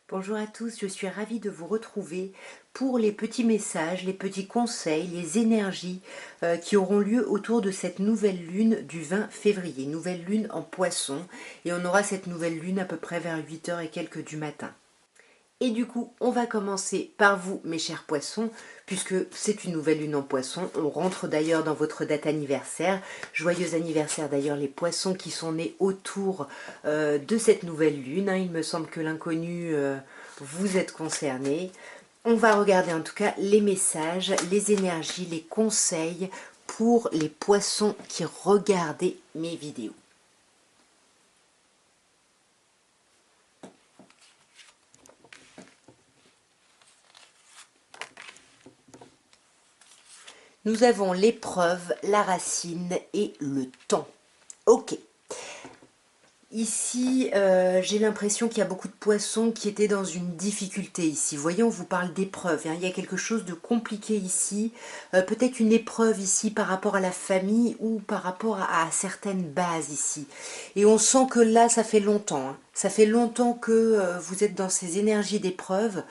Bonjour à tous, je suis ravie de vous retrouver pour les petits messages, les petits conseils, les énergies qui auront lieu autour de cette nouvelle lune du 20 février, nouvelle lune en poisson, et on aura cette nouvelle lune à peu près vers 8 heures et quelques du matin. Et du coup, on va commencer par vous, mes chers poissons, puisque c'est une nouvelle lune en poisson. On rentre d'ailleurs dans votre date anniversaire. Joyeux anniversaire d'ailleurs les poissons qui sont nés autour de cette nouvelle lune. Il me semble que l'inconnu, vous êtes concernés. On va regarder en tout cas les messages, les énergies, les conseils pour les poissons qui regardent mes vidéos. Nous avons l'épreuve, la racine et le temps. Ok. Ici, j'ai l'impression qu'il y a beaucoup de poissons qui étaient dans une difficulté ici. Vous voyez, on vous parle d'épreuve. Il y a quelque chose de compliqué ici. Peut-être une épreuve ici par rapport à la famille ou par rapport à certaines bases ici. Et on sent que là, ça fait longtemps. Ça fait longtemps que vous êtes dans ces énergies d'épreuve.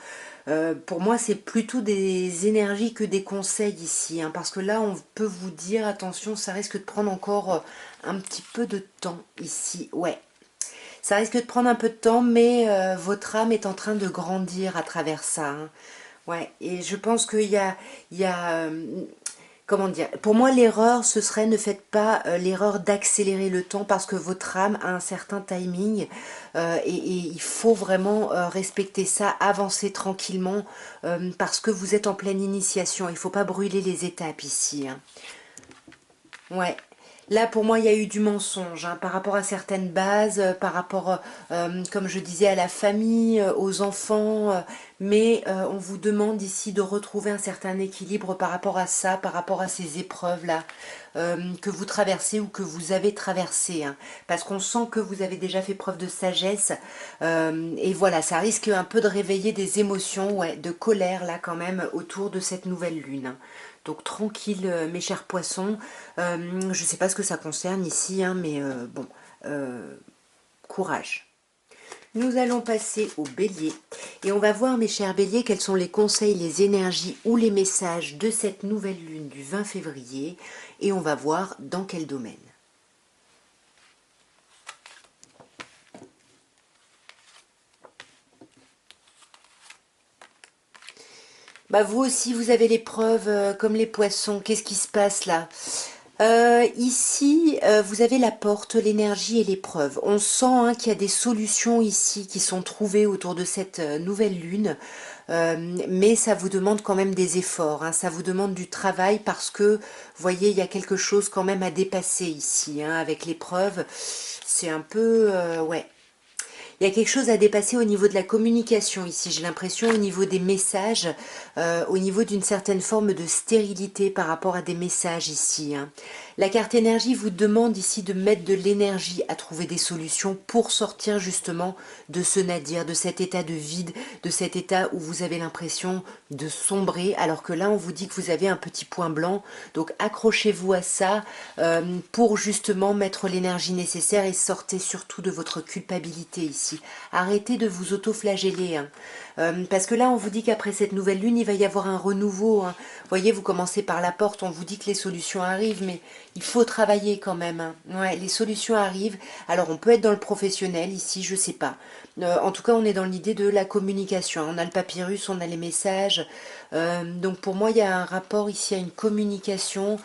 Pour moi, c'est plutôt des énergies que des conseils ici, parce que là, on peut vous dire, attention, ça risque de prendre encore un petit peu de temps ici. Ouais, ça risque de prendre un peu de temps, mais votre âme est en train de grandir à travers ça. Ouais, et je pense qu'il y a comment dire, pour moi l'erreur ce serait ne faites pas l'erreur d'accélérer le temps parce que votre âme a un certain timing et il faut vraiment respecter ça, avancer tranquillement parce que vous êtes en pleine initiation, il ne faut pas brûler les étapes ici. Ouais. Là, pour moi, il y a eu du mensonge par rapport à certaines bases, par rapport, comme je disais, à la famille, aux enfants. Mais on vous demande ici de retrouver un certain équilibre par rapport à ça, par rapport à ces épreuves-là que vous traversez ou que vous avez traversées. Parce qu'on sent que vous avez déjà fait preuve de sagesse. Et voilà, ça risque un peu de réveiller des émotions, ouais, de colère, là, quand même, autour de cette nouvelle lune. Donc tranquille mes chers poissons, je ne sais pas ce que ça concerne ici, mais bon, courage. Nous allons passer au bélier et on va voir mes chers béliers quels sont les conseils, les énergies ou les messages de cette nouvelle lune du 20 février et on va voir dans quel domaine. Bah vous aussi vous avez l'épreuve comme les poissons, qu'est-ce qui se passe là? Ici, vous avez la porte, l'énergie et l'épreuve. On sent qu'il y a des solutions ici qui sont trouvées autour de cette nouvelle lune, mais ça vous demande quand même des efforts, ça vous demande du travail parce que, vous voyez, il y a quelque chose quand même à dépasser ici, avec l'épreuve. C'est un peu, ouais, il y a quelque chose à dépasser au niveau de la communication ici, j'ai l'impression au niveau des messages, au niveau d'une certaine forme de stérilité par rapport à des messages ici. La carte énergie vous demande ici de mettre de l'énergie à trouver des solutions pour sortir justement de ce nadir, de cet état de vide, de cet état où vous avez l'impression de sombrer, alors que là on vous dit que vous avez un petit point blanc, donc accrochez-vous à ça pour justement mettre l'énergie nécessaire et sortez surtout de votre culpabilité ici. Arrêtez de vous auto-flageller, parce que là on vous dit qu'après cette nouvelle lune il va y avoir un renouveau. Vous voyez, vous commencez par la porte, on vous dit que les solutions arrivent, mais il faut travailler quand même. Ouais, les solutions arrivent. Alors on peut être dans le professionnel ici, je sais pas. En tout cas, on est dans l'idée de la communication. On a le papyrus, on a les messages. Donc pour moi, il y a un rapport ici à une communication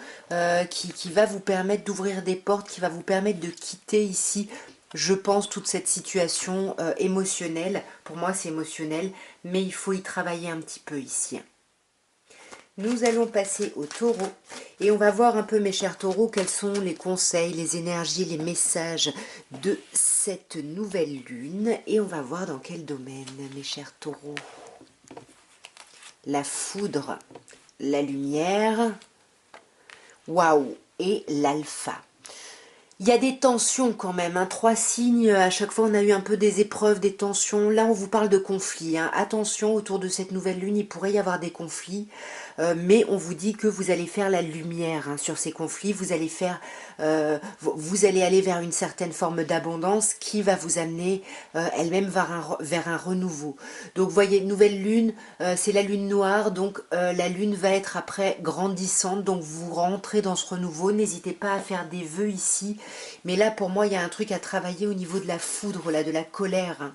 qui va vous permettre d'ouvrir des portes, qui va vous permettre de quitter ici, je pense, toute cette situation émotionnelle. Pour moi, c'est émotionnel, mais il faut y travailler un petit peu ici. Nous allons passer au taureau et on va voir un peu mes chers taureaux quels sont les conseils, les énergies, les messages de cette nouvelle lune et on va voir dans quel domaine mes chers taureaux. La foudre, la lumière, waouh, et l'alpha. Il y a des tensions quand même, hein. Trois signes, à chaque fois on a eu un peu des épreuves, des tensions. Là on vous parle de conflits, hein. Attention, autour de cette nouvelle lune, il pourrait y avoir des conflits, mais on vous dit que vous allez faire la lumière, hein, sur ces conflits. Vous allez faire, vous allez aller vers une certaine forme d'abondance qui va vous amener elle-même vers un renouveau. Donc vous voyez, nouvelle lune, c'est la lune noire, donc la lune va être après grandissante, donc vous rentrez dans ce renouveau. N'hésitez pas à faire des vœux ici. Mais là, pour moi, il y a un truc à travailler au niveau de la foudre, là, de la colère, hein.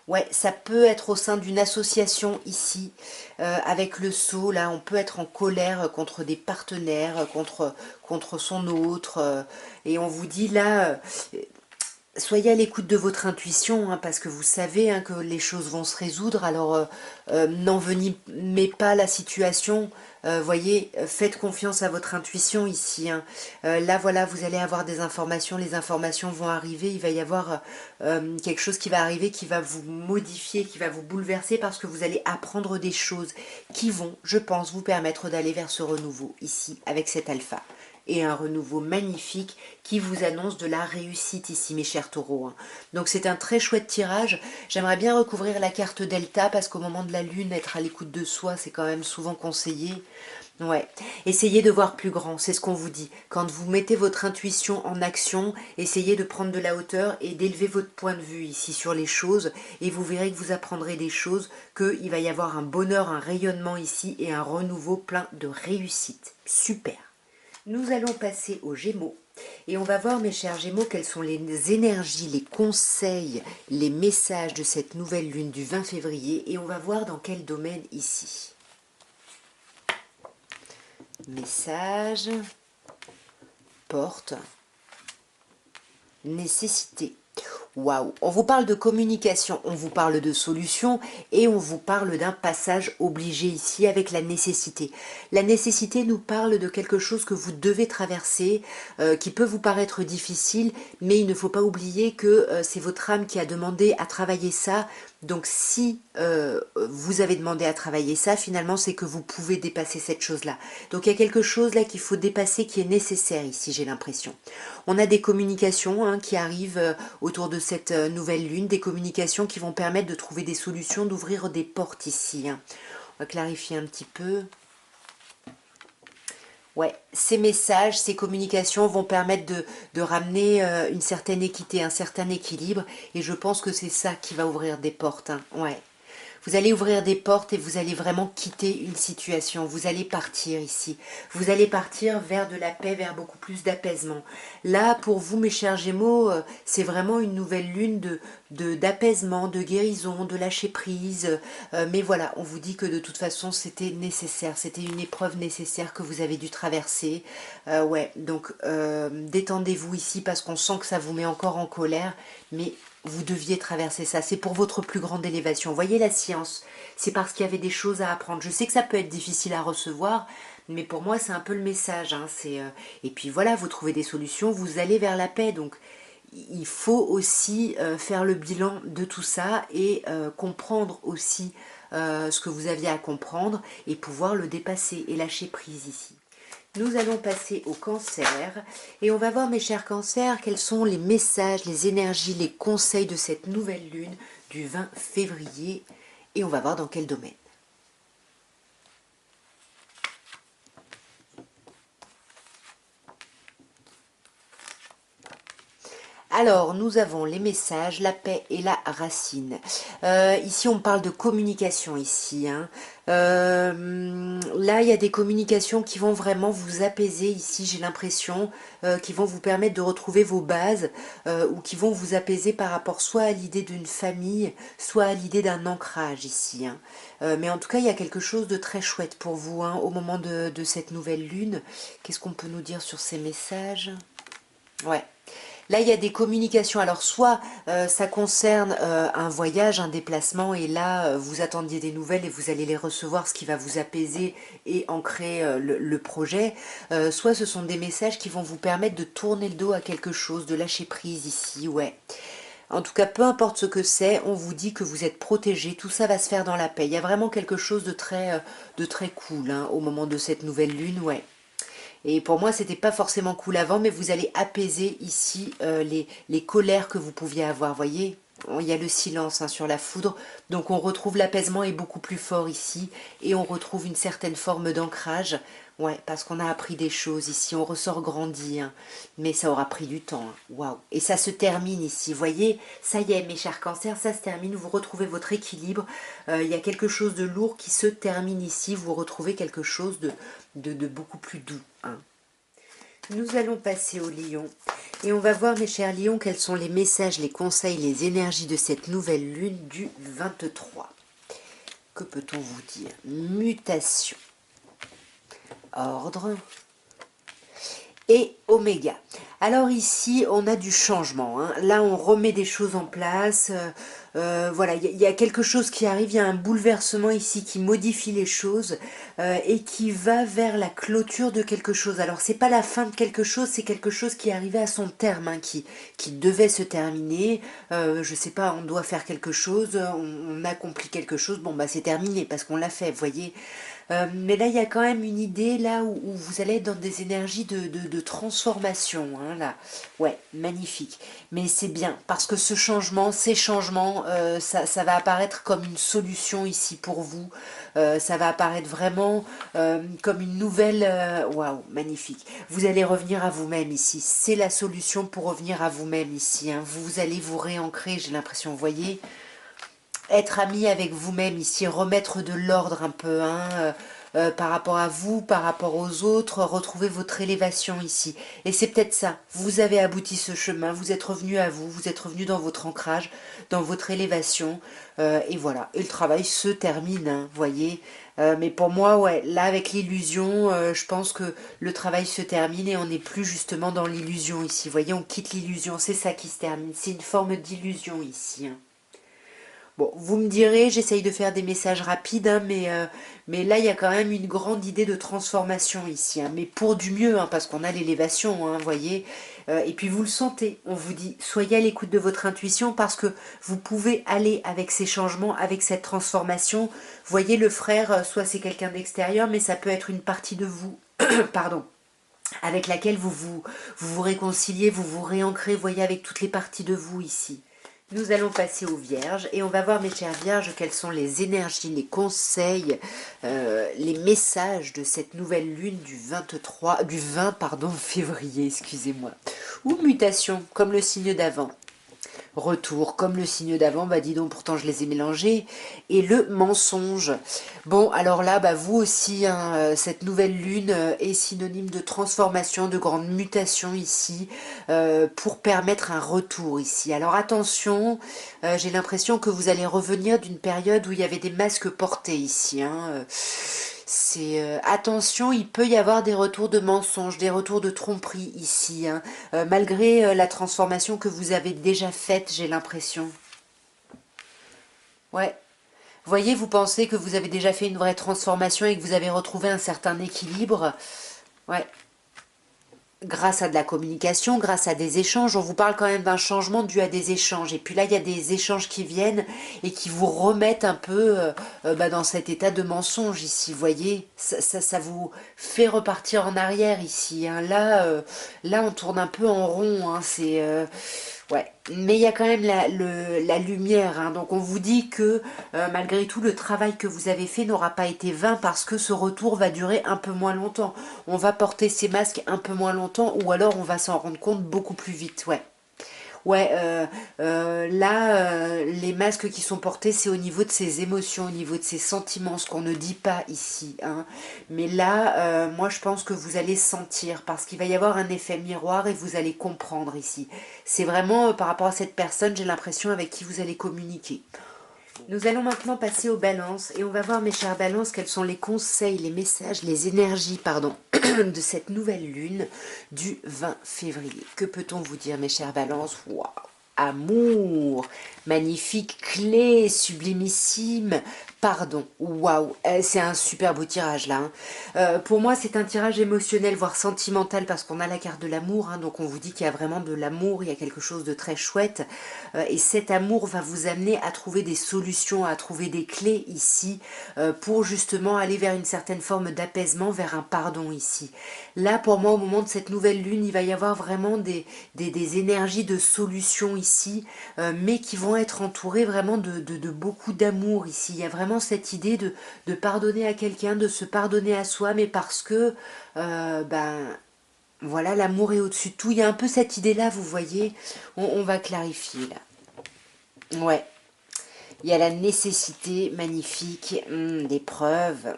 Ouais, ça peut être au sein d'une association ici, avec le sceau, là, on peut être en colère contre des partenaires, contre son autre, et on vous dit là, soyez à l'écoute de votre intuition, hein, parce que vous savez, hein, que les choses vont se résoudre. Alors, n'envenimez pas la situation. Voyez, faites confiance à votre intuition ici, hein. Là, voilà, vous allez avoir des informations. Les informations vont arriver. Il va y avoir quelque chose qui va arriver, qui va vous modifier, qui va vous bouleverser, parce que vous allez apprendre des choses qui vont, je pense, vous permettre d'aller vers ce renouveau ici, avec cet alpha. Et un renouveau magnifique qui vous annonce de la réussite ici, mes chers taureaux, hein. Donc c'est un très chouette tirage. J'aimerais bien recouvrir la carte Delta, parce qu'au moment de la lune, être à l'écoute de soi, c'est quand même souvent conseillé. Ouais, essayez de voir plus grand, c'est ce qu'on vous dit. Quand vous mettez votre intuition en action, essayez de prendre de la hauteur et d'élever votre point de vue ici sur les choses, et vous verrez que vous apprendrez des choses, qu'il va y avoir un bonheur, un rayonnement ici, et un renouveau plein de réussite. Super. Nous allons passer aux Gémeaux et on va voir, mes chers Gémeaux, quelles sont les énergies, les conseils, les messages de cette nouvelle lune du 20 février, et on va voir dans quel domaine ici. Message, porte, nécessité. Waouh, on vous parle de communication, on vous parle de solution, et on vous parle d'un passage obligé ici avec la nécessité. La nécessité nous parle de quelque chose que vous devez traverser, qui peut vous paraître difficile, mais il ne faut pas oublier que c'est votre âme qui a demandé à travailler ça. Donc si vous avez demandé à travailler ça, finalement c'est que vous pouvez dépasser cette chose-là. Donc il y a quelque chose là qu'il faut dépasser, qui est nécessaire ici, j'ai l'impression. On a des communications, hein, qui arrivent autour de cette nouvelle lune, des communications qui vont permettre de trouver des solutions, d'ouvrir des portes ici, hein. On va clarifier un petit peu. Ouais, ces messages, ces communications vont permettre de ramener une certaine équité, un certain équilibre, et je pense que c'est ça qui va ouvrir des portes, hein. Ouais. Vous allez ouvrir des portes et vous allez vraiment quitter une situation. Vous allez partir ici. Vous allez partir vers de la paix, vers beaucoup plus d'apaisement. Là, pour vous, mes chers Gémeaux, c'est vraiment une nouvelle lune d'apaisement, de guérison, de lâcher prise. Mais voilà, on vous dit que de toute façon, c'était nécessaire. C'était une épreuve nécessaire que vous avez dû traverser. Ouais, donc détendez-vous ici, parce qu'on sent que ça vous met encore en colère. Mais vous deviez traverser ça, c'est pour votre plus grande élévation. Voyez la science, c'est parce qu'il y avait des choses à apprendre. Je sais que ça peut être difficile à recevoir, mais pour moi c'est un peu le message, hein. Et puis voilà, vous trouvez des solutions, vous allez vers la paix. Donc il faut aussi faire le bilan de tout ça, et comprendre aussi ce que vous aviez à comprendre, et pouvoir le dépasser et lâcher prise ici. Nous allons passer au cancer, et on va voir, mes chers cancers, quels sont les messages, les énergies, les conseils de cette nouvelle lune du 20 février, et on va voir dans quel domaine. Alors, nous avons les messages, la paix et la racine. Ici, on parle de communication ici, hein. Là, il y a des communications qui vont vraiment vous apaiser ici, j'ai l'impression, qui vont vous permettre de retrouver vos bases, ou qui vont vous apaiser par rapport soit à l'idée d'une famille, soit à l'idée d'un ancrage ici, hein. Mais en tout cas, il y a quelque chose de très chouette pour vous, hein, au moment de cette nouvelle lune. Qu'est-ce qu'on peut nous dire sur ces messages? Ouais. Là, il y a des communications. Alors, soit ça concerne un voyage, un déplacement, et là, vous attendiez des nouvelles et vous allez les recevoir, ce qui va vous apaiser et ancrer le projet. Soit ce sont des messages qui vont vous permettre de tourner le dos à quelque chose, de lâcher prise ici, ouais. En tout cas, peu importe ce que c'est, on vous dit que vous êtes protégé, tout ça va se faire dans la paix. Il y a vraiment quelque chose de très cool, hein, au moment de cette nouvelle lune, ouais. Et pour moi, c'était pas forcément cool avant, mais vous allez apaiser ici les colères que vous pouviez avoir, voyez. Il y a le silence hein, sur la foudre, donc on retrouve l'apaisement est beaucoup plus fort ici, et on retrouve une certaine forme d'ancrage, ouais, parce qu'on a appris des choses ici, on ressort grandi, hein, mais ça aura pris du temps, hein. Waouh. Et ça se termine ici, voyez, ça y est mes chers cancers, ça se termine, vous retrouvez votre équilibre, il y a quelque chose de lourd qui se termine ici, vous retrouvez quelque chose de beaucoup plus doux, hein. Nous allons passer au lion et on va voir mes chers lions quels sont les messages, les conseils, les énergies de cette nouvelle lune du 23. Que peut-on vous dire? Mutation, ordre et oméga. Alors ici on a du changement, hein. Là on remet des choses en place, voilà, il y a quelque chose qui arrive, il y a un bouleversement ici qui modifie les choses et qui va vers la clôture de quelque chose. Alors c'est pas la fin de quelque chose, c'est quelque chose qui est arrivé à son terme, hein, qui devait se terminer, je sais pas, on doit faire quelque chose, on accomplit quelque chose, bon bah c'est terminé parce qu'on l'a fait, vous voyez. Mais là, il y a quand même une idée là où vous allez être dans des énergies de transformation, hein, là. Ouais, magnifique. Mais c'est bien, parce que ce changement, ces changements, ça va apparaître comme une solution ici pour vous. Ça va apparaître vraiment comme une nouvelle... Waouh, magnifique. Vous allez revenir à vous-même ici. C'est la solution pour revenir à vous-même ici, hein. Vous allez vous réancrer, j'ai l'impression, vous voyez, être ami avec vous-même ici, remettre de l'ordre un peu, hein, par rapport à vous, par rapport aux autres, retrouver votre élévation ici. Et c'est peut-être ça, vous avez abouti ce chemin, vous êtes revenu à vous, vous êtes revenu dans votre ancrage, dans votre élévation, et voilà. Et le travail se termine, hein, voyez. Mais pour moi, ouais, là avec l'illusion, je pense que le travail se termine et on n'est plus justement dans l'illusion ici. Vous voyez, on quitte l'illusion, c'est ça qui se termine, c'est une forme d'illusion ici, hein. Bon, vous me direz, j'essaye de faire des messages rapides, hein, mais là, il y a quand même une grande idée de transformation ici, hein, mais pour du mieux, hein, parce qu'on a l'élévation, hein, voyez, et puis vous le sentez, on vous dit, soyez à l'écoute de votre intuition, parce que vous pouvez aller avec ces changements, avec cette transformation. Voyez, le frère, soit c'est quelqu'un d'extérieur, mais ça peut être une partie de vous, pardon, avec laquelle vous réconciliez, vous vous réancrez, voyez, avec toutes les parties de vous ici. Nous allons passer aux vierges et on va voir mes chères vierges quelles sont les énergies, les conseils, les messages de cette nouvelle lune du 20 pardon, février, excusez-moi. Ou mutation, comme le signe d'avant. Retour, comme le signe d'avant, bah dis donc, pourtant je les ai mélangés. Et le mensonge. Bon, alors là, bah vous aussi, hein, cette nouvelle lune est synonyme de transformation, de grande mutation ici, pour permettre un retour ici. Alors attention, j'ai l'impression que vous allez revenir d'une période où il y avait des masques portés ici, hein, c'est attention, il peut y avoir des retours de mensonges, des retours de tromperie ici, hein, malgré la transformation que vous avez déjà faite, j'ai l'impression. Ouais. Voyez, vous pensez que vous avez déjà fait une vraie transformation et que vous avez retrouvé un certain équilibre. Ouais. Grâce à de la communication, grâce à des échanges, on vous parle quand même d'un changement dû à des échanges. Et puis là, il y a des échanges qui viennent et qui vous remettent un peu bah, dans cet état de mensonge ici, vous voyez. Ça vous fait repartir en arrière ici, hein. Là, on tourne un peu en rond, hein. C'est... ouais, mais il y a quand même la lumière, hein. Donc on vous dit que malgré tout le travail que vous avez fait n'aura pas été vain parce que ce retour va durer un peu moins longtemps. On va porter ces masques un peu moins longtemps ou alors on va s'en rendre compte beaucoup plus vite, ouais. Ouais, là, les masques qui sont portés, c'est au niveau de ses émotions, au niveau de ses sentiments, ce qu'on ne dit pas ici, hein. Mais là, moi, je pense que vous allez sentir, parce qu'il va y avoir un effet miroir et vous allez comprendre ici. C'est vraiment, par rapport à cette personne, j'ai l'impression avec qui vous allez communiquer. Nous allons maintenant passer aux balances et on va voir mes chères balances quels sont les conseils, les messages, les énergies, pardon, de cette nouvelle lune du 20 février. Que peut-on vous dire mes chères balances? Waouh! Amour, magnifique clé, sublimissime, pardon. Waouh, c'est un super beau tirage là, hein. Pour moi, c'est un tirage émotionnel, voire sentimental, parce qu'on a la carte de l'amour, hein, donc on vous dit qu'il y a vraiment de l'amour, il y a quelque chose de très chouette. Et cet amour va vous amener à trouver des solutions, à trouver des clés ici, pour justement aller vers une certaine forme d'apaisement, vers un pardon ici. Là, pour moi, au moment de cette nouvelle lune, il va y avoir vraiment des énergies de solution ici, mais qui vont être entourées vraiment de beaucoup d'amour ici. Il y a vraiment cette idée de pardonner à quelqu'un, de se pardonner à soi, mais parce que, ben, voilà, l'amour est au-dessus de tout. Il y a un peu cette idée-là, vous voyez. On va clarifier là. Ouais. Il y a la nécessité magnifique, des preuves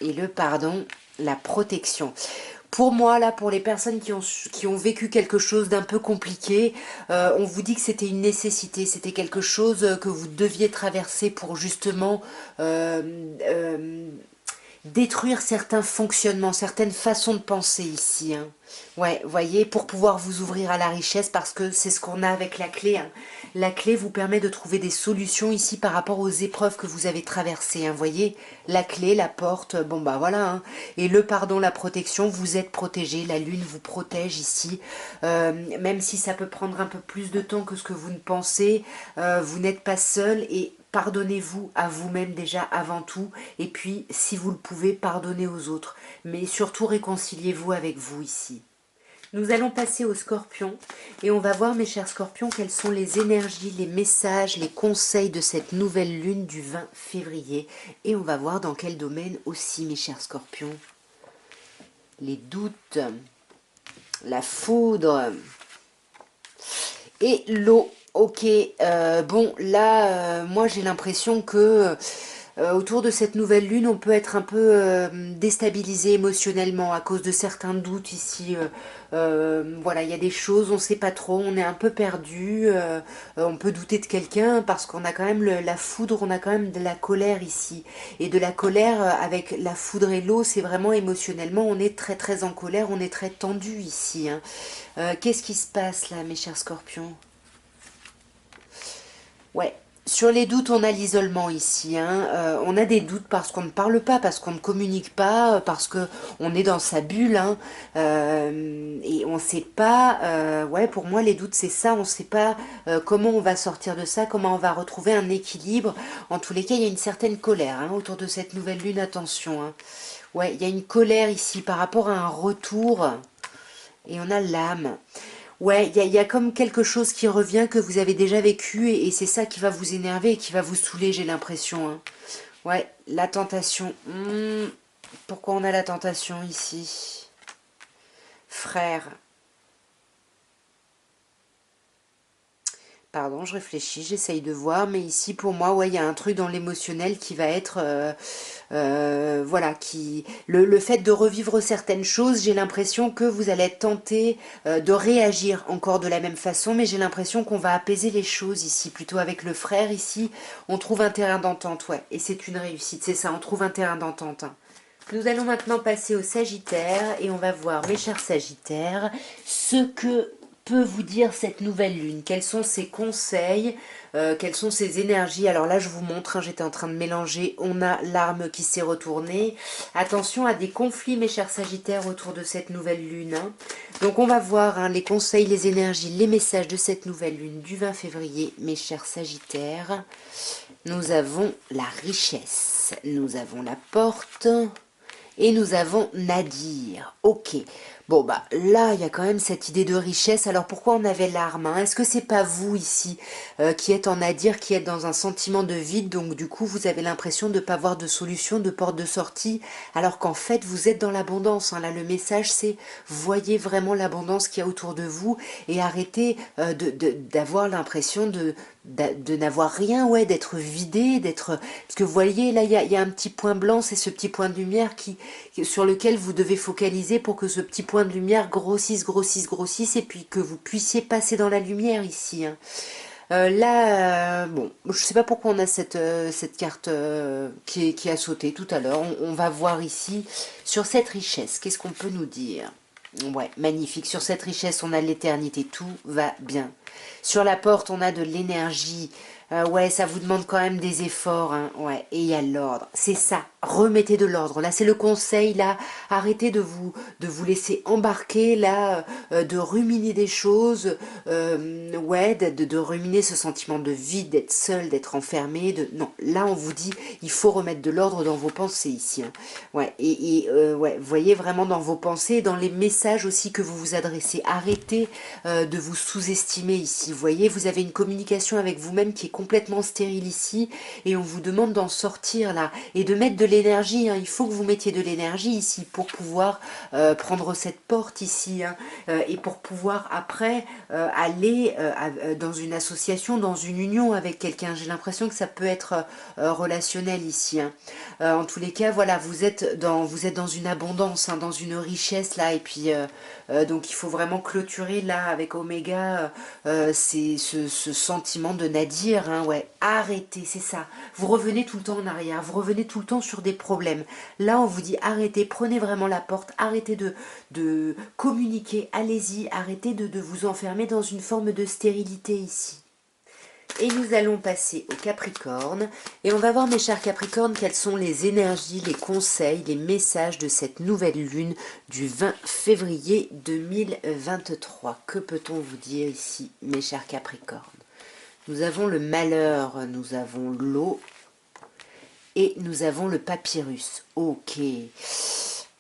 et le pardon, la protection. Pour moi, là, pour les personnes qui ont vécu quelque chose d'un peu compliqué, on vous dit que c'était une nécessité, c'était quelque chose que vous deviez traverser pour justement euh, euh, détruire certains fonctionnements, certaines façons de penser ici, hein. Ouais, voyez, pour pouvoir vous ouvrir à la richesse, parce que c'est ce qu'on a avec la clé, hein. La clé vous permet de trouver des solutions ici par rapport aux épreuves que vous avez traversées, hein. Voyez, la clé, la porte, bon bah voilà, hein. Et le pardon, la protection, vous êtes protégé, la lune vous protège ici. Même si ça peut prendre un peu plus de temps que ce que vous ne pensez, vous n'êtes pas seul et pardonnez-vous à vous-même déjà avant tout, et puis si vous le pouvez, pardonnez aux autres, mais surtout réconciliez-vous avec vous ici. Nous allons passer au Scorpion et on va voir, mes chers Scorpions, quelles sont les énergies, les messages, les conseils de cette nouvelle lune du 20 février, et on va voir dans quel domaine aussi, mes chers Scorpions. Les doutes, la foudre et l'eau. Ok, bon, là, moi j'ai l'impression que autour de cette nouvelle lune, on peut être un peu déstabilisé émotionnellement à cause de certains doutes ici. Voilà, il y a des choses, on ne sait pas trop, on est un peu perdu. On peut douter de quelqu'un parce qu'on a quand même la foudre, on a quand même de la colère ici. Et de la colère avec la foudre et l'eau, c'est vraiment émotionnellement, on est très très en colère, on est très tendu ici, hein. Qu'est-ce qui se passe là, mes chers Scorpions? Ouais, sur les doutes, on a l'isolement ici, hein. On a des doutes parce qu'on ne parle pas, parce qu'on ne communique pas, parce que on est dans sa bulle, hein. Et on ne sait pas. Ouais, pour moi, les doutes, c'est ça. On ne sait pas comment on va sortir de ça, comment on va retrouver un équilibre. En tous les cas, il y a une certaine colère, hein, autour de cette nouvelle lune. Attention, hein. Ouais, il y a une colère ici par rapport à un retour. Et on a l'âme. Ouais, il y a comme quelque chose qui revient que vous avez déjà vécu et c'est ça qui va vous énerver et qui va vous saouler, j'ai l'impression, hein. Ouais, la tentation. Pourquoi on a la tentation ici? Frère. Pardon, je réfléchis, j'essaye de voir, mais ici pour moi, ouais, il y a un truc dans l'émotionnel qui va être, voilà, qui, le fait de revivre certaines choses, j'ai l'impression que vous allez être tenté de réagir encore de la même façon, mais j'ai l'impression qu'on va apaiser les choses ici, plutôt avec le frère ici, on trouve un terrain d'entente, ouais, et c'est une réussite, c'est ça, on trouve un terrain d'entente, hein. Nous allons maintenant passer au Sagittaire et on va voir, mes chers Sagittaires, ce que peut vous dire cette nouvelle lune. Quels sont ses conseils, quelles sont ses énergies. Alors là, je vous montre, hein, j'étais en train de mélanger. On a l'arme qui s'est retournée. Attention à des conflits, mes chers Sagittaires, autour de cette nouvelle lune, hein. Donc on va voir, hein, les conseils, les énergies, les messages de cette nouvelle lune du 20 février, mes chers Sagittaires. Nous avons la richesse, nous avons la porte. Et nous avons Nadir. Ok. Bon, bah là, il y a quand même cette idée de richesse. Alors pourquoi on avait l'arme, hein? Est-ce que c'est pas vous ici qui êtes en Nadir, qui êtes dans un sentiment de vide, donc du coup vous avez l'impression de ne pas avoir de solution, de porte de sortie, alors qu'en fait vous êtes dans l'abondance, hein. Là, le message c'est voyez vraiment l'abondance qu'il y a autour de vous et arrêtez d'avoir l'impression de n'avoir rien, ouais, d'être vidé, d'être... Parce que vous voyez, là, il y a un petit point blanc, c'est ce petit point de lumière sur lequel vous devez focaliser pour que ce petit point de lumière grossisse, grossisse, grossisse, et puis que vous puissiez passer dans la lumière ici, hein. Là, bon, je sais pas pourquoi on a cette carte qui a sauté tout à l'heure. On va voir ici, sur cette richesse, qu'est-ce qu'on peut nous dire? Ouais, magnifique. Sur cette richesse, on a l'éternité, tout va bien. Sur la porte, on a de l'énergie, Ouais, ça vous demande quand même des efforts, hein. Ouais, et il y a l'ordre. C'est ça. Remettez de l'ordre. Là, c'est le conseil. Là, arrêtez de vous laisser embarquer. Là, de ruminer des choses. Ouais, de ruminer ce sentiment de vide, d'être seul, d'être enfermé. Non, là, on vous dit, il faut remettre de l'ordre dans vos pensées ici, hein. Ouais, ouais, voyez vraiment dans vos pensées, dans les messages aussi que vous vous adressez. Arrêtez de vous sous-estimer ici. Vous voyez, vous avez une communication avec vous-même qui est complètement stérile ici et on vous demande d'en sortir là et de mettre de l'énergie, hein. Il faut que vous mettiez de l'énergie ici pour pouvoir prendre cette porte ici, hein, et pour pouvoir après aller dans une association, dans une union avec quelqu'un. J'ai l'impression que ça peut être relationnel ici, hein. En tous les cas, voilà, vous êtes dans une abondance, hein, dans une richesse là et puis donc il faut vraiment clôturer là avec Oméga c'est ce sentiment de Nadir, hein, ouais, arrêtez, c'est ça. Vous revenez tout le temps en arrière, vous revenez tout le temps sur des problèmes. Là, on vous dit arrêtez, prenez vraiment la porte, arrêtez de communiquer, allez-y, arrêtez de vous enfermer dans une forme de stérilité ici. Et nous allons passer au Capricorne. Et on va voir, mes chers Capricornes, quelles sont les énergies, les conseils, les messages de cette nouvelle lune du 20 février 2023. Que peut-on vous dire ici, mes chers Capricornes? Nous avons le malheur, nous avons l'eau et nous avons le papyrus. Ok.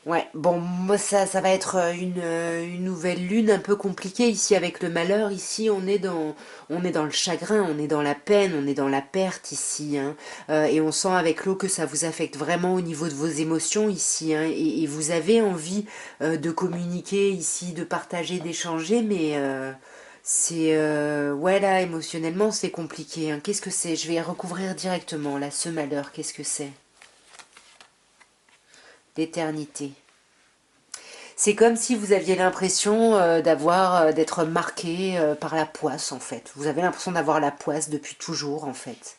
Ouais, bon, moi ça va être une nouvelle lune un peu compliquée ici avec le malheur. Ici, on est dans le chagrin, on est dans la peine, on est dans la perte ici, hein. Et on sent avec l'eau que ça vous affecte vraiment au niveau de vos émotions ici, hein. Et vous avez envie de communiquer ici, de partager, d'échanger, mais c'est ouais là émotionnellement c'est compliqué, hein. Qu'est-ce que c'est? Je vais recouvrir directement là ce malheur. Qu'est-ce que c'est? L'éternité. C'est comme si vous aviez l'impression d'être marqué par la poisse en fait. Vous avez l'impression d'avoir la poisse depuis toujours en fait.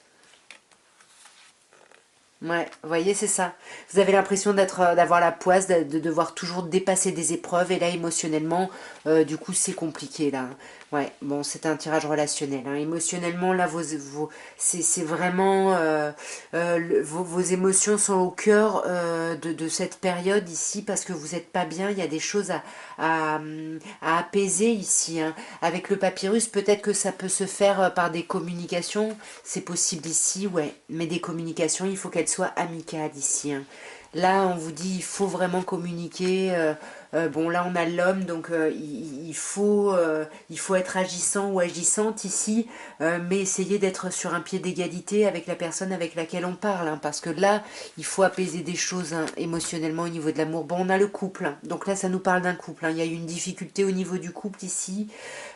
Ouais, vous voyez, c'est ça. Vous avez l'impression d'avoir la poisse, de devoir toujours dépasser des épreuves, et là, émotionnellement, du coup, c'est compliqué, là. Ouais, bon, c'est un tirage relationnel, hein. Émotionnellement, là, c'est vraiment... vos émotions sont au cœur de cette période ici, parce que vous n'êtes pas bien, il y a des choses à, à apaiser ici, hein. Avec le papyrus, peut-être que ça peut se faire par des communications, c'est possible ici, ouais, mais des communications, il faut qu'elles soient amicales ici, hein. Là, on vous dit, il faut vraiment communiquer. Bon, là, on a l'homme, donc il faut être agissant ou agissante ici, mais essayer d'être sur un pied d'égalité avec la personne avec laquelle on parle, hein, parce que là, il faut apaiser des choses, hein, émotionnellement au niveau de l'amour. Bon, on a le couple, hein, donc là, ça nous parle d'un couple, hein. Il y a eu une difficulté au niveau du couple ici,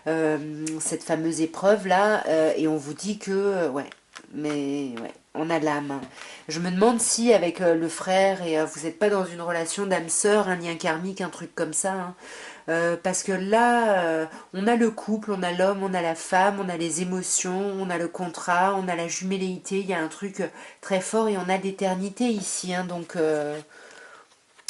cette fameuse épreuve là, et on vous dit que ouais, mais ouais, on a l'âme, hein. Je me demande si avec le frère et vous n'êtes pas dans une relation d'âme sœur, un lien karmique, un truc comme ça, hein. Parce que là, on a le couple, on a l'homme, on a la femme, on a les émotions, on a le contrat, on a la jumelléité, il y a un truc très fort et on a l'éternité ici, hein, donc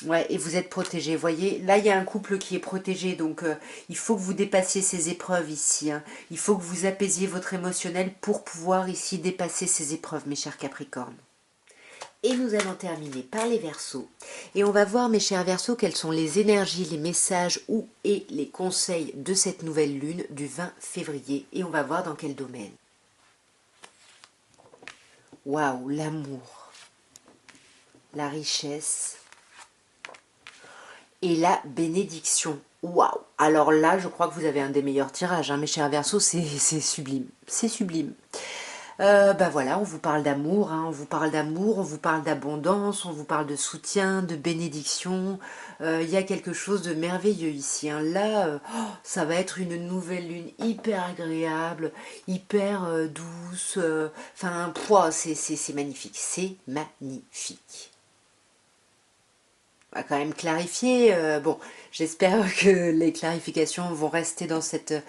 ouais, et vous êtes protégé, voyez. Là, il y a un couple qui est protégé, donc il faut que vous dépassiez ces épreuves ici, hein. Il faut que vous apaisiez votre émotionnel pour pouvoir ici dépasser ces épreuves, mes chers Capricornes. Et nous allons terminer par les Verseaux. Et on va voir, mes chers Verseaux, quelles sont les énergies, les messages ou et les conseils de cette nouvelle lune du 20 février. Et on va voir dans quel domaine. Waouh, l'amour, la richesse et la bénédiction. Waouh! Alors là, je crois que vous avez un des meilleurs tirages, hein, mes chers Verseaux, c'est sublime. C'est sublime. Bah voilà, on vous parle d'amour, hein, on vous parle d'amour, on vous parle d'abondance, on vous parle de soutien, de bénédiction. Il y a quelque chose de merveilleux ici, hein. Là, ça va être une nouvelle lune hyper agréable, hyper douce. Enfin, c'est magnifique, c'est magnifique. On va quand même clarifier. Bon, j'espère que les clarifications vont rester dans cette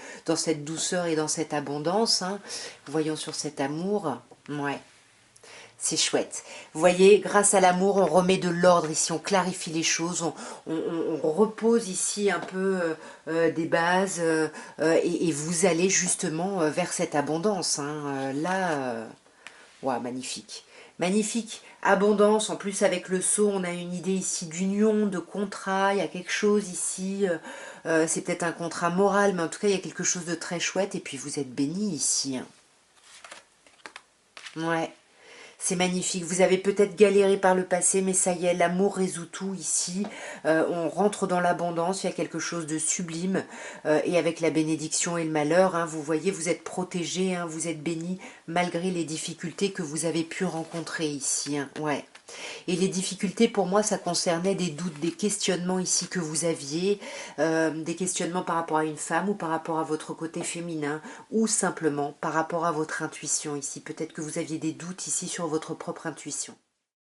douceur et dans cette abondance, hein. Voyons sur cet amour. Ouais. C'est chouette. Vous voyez, grâce à l'amour, on remet de l'ordre ici, on clarifie les choses, on repose ici un peu des bases et vous allez justement vers cette abondance, hein. Waouh, magnifique. Magnifique. Abondance, en plus avec le sceau, on a une idée ici d'union, de contrat, il y a quelque chose ici, c'est peut-être un contrat moral, mais en tout cas il y a quelque chose de très chouette et puis vous êtes béni ici, hein. Ouais. C'est magnifique. Vous avez peut-être galéré par le passé, mais ça y est, l'amour résout tout ici. On rentre dans l'abondance, il y a quelque chose de sublime. Et avec la bénédiction et le malheur, hein, vous voyez, vous êtes protégé, hein, vous êtes béni, malgré les difficultés que vous avez pu rencontrer ici, hein. Ouais. Et les difficultés, pour moi, ça concernait des doutes, des questionnements ici que vous aviez, des questionnements par rapport à une femme ou par rapport à votre côté féminin, ou simplement par rapport à votre intuition ici. Peut-être que vous aviez des doutes ici sur votre propre intuition.